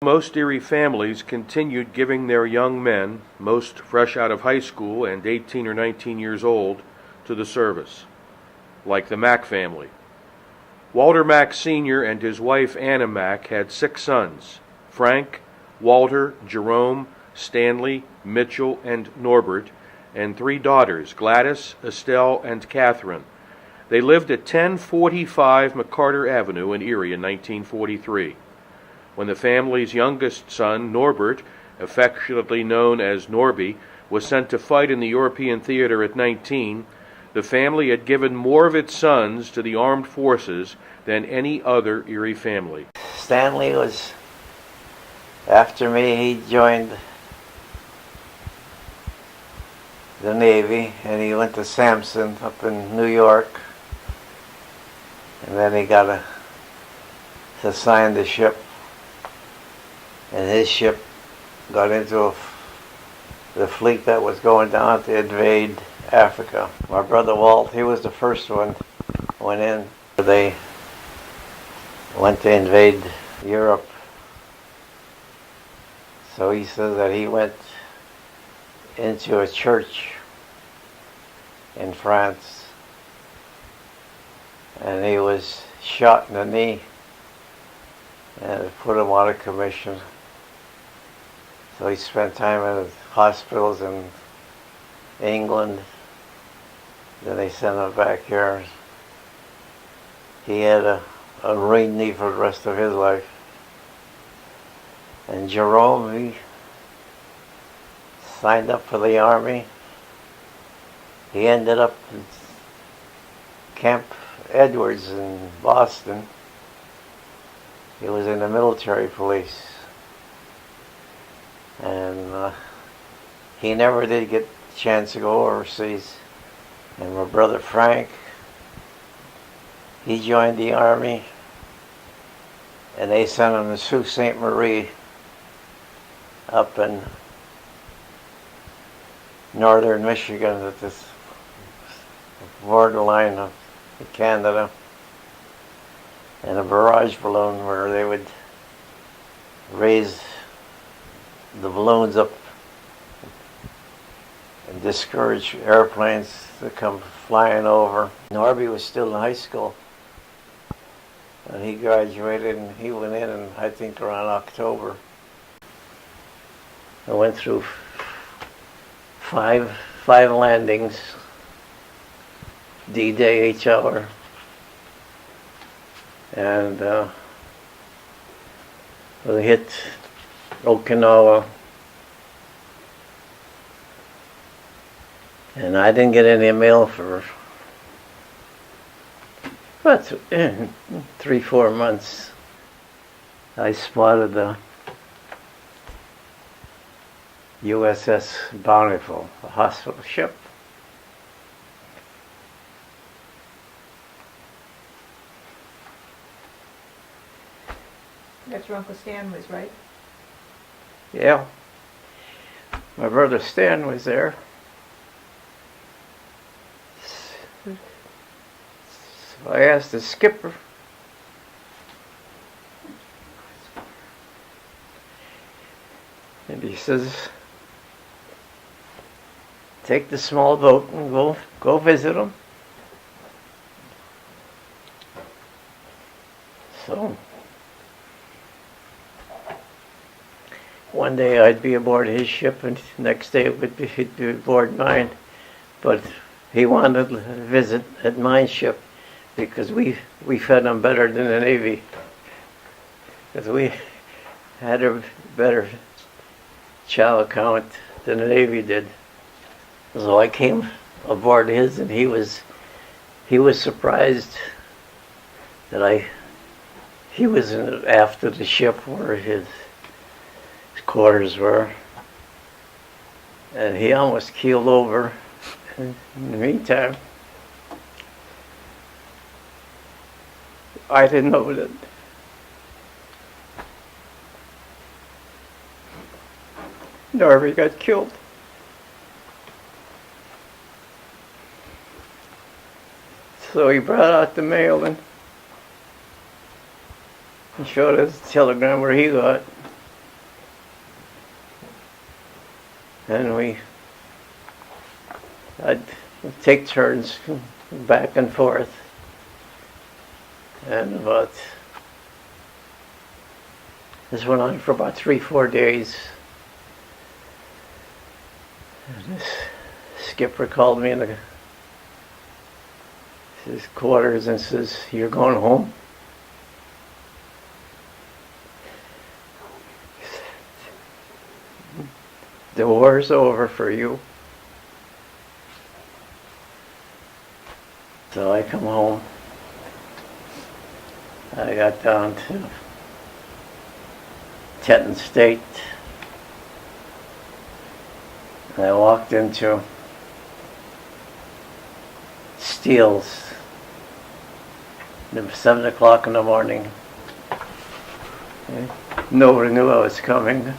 Most Erie families continued giving their young men, most fresh out of high school and 18 or 19 years old, to the service, like the Mack family. Walter Mack Sr. and his wife Anna Mack had 6 sons: Frank, Walter, Jerome, Stanley, Mitchell, and Norbert, and 3 daughters, Gladys, Estelle, and Catherine. They lived at 1045 McCarter Avenue in Erie in 1943. When the family's youngest son, Norbert, affectionately known as Norby, was sent to fight in the European theater at 19, the family had given more of its sons to the armed forces than any other Erie family. Stanley was after me. He joined the Navy, and he went to Sampson up in New York, and then he got assigned the ship, and his ship got into the fleet that was going down to invade Africa. My brother Walt, he was the first one, went in. They went to invade Europe. So he says that he went into a church in France, and he was shot in the knee, and it put him out of commission. So he spent time in the hospitals in England. Then they sent him back here. He had a ruined knee for the rest of his life. And Jerome, he signed up for the Army. He ended up in Camp Edwards in Boston. He was in the military police. And he never did get a chance to go overseas. And my brother Frank, he joined the Army, and they sent him to Sault Ste. Marie up in northern Michigan at this borderline of Canada, and a barrage balloon where they would raise the balloons up and discourage airplanes to come flying over. Norby was still in high school, and he graduated, and he went in I think around October. I went through five landings, D-Day each hour, and we hit Okinawa, and I didn't get any mail for about 3-4 months. I spotted the USS Bountiful, a hospital ship. That's your Uncle Stan was, right? Yeah. My brother Stan was there. So I asked the skipper, and he says, take the small boat and go visit him. So one day I'd be aboard his ship, and the next day he'd be aboard mine. But he wanted to visit at my ship because we fed him better than the Navy. Because we had a better chow account than the Navy did. So I came aboard his, and he was surprised that he was aft of the ship where his quarters were, and he almost keeled over. In the meantime, I didn't know that Norby got killed. So he brought out the mail and showed us the telegram where he got. and I'd take turns back and forth. And this went on for about 3-4 days. And this skipper called me in his quarters and says, "You're going home?" The war's over for you. So I come home. I got down to Teton State. And I walked into Steele's. It was 7 o'clock in the morning. Nobody knew I was coming.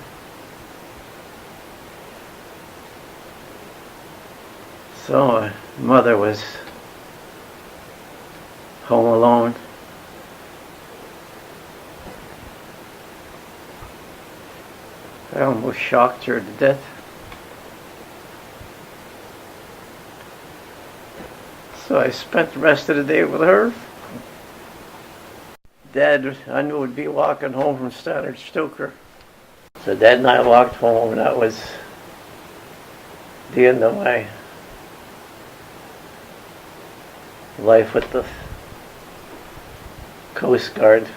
So my mother was home alone. I almost shocked her to death. So I spent the rest of the day with her. Dad, I knew, would be walking home from Standard Stoker. So Dad and I walked home, and that was the end of my life with the Coast Guard.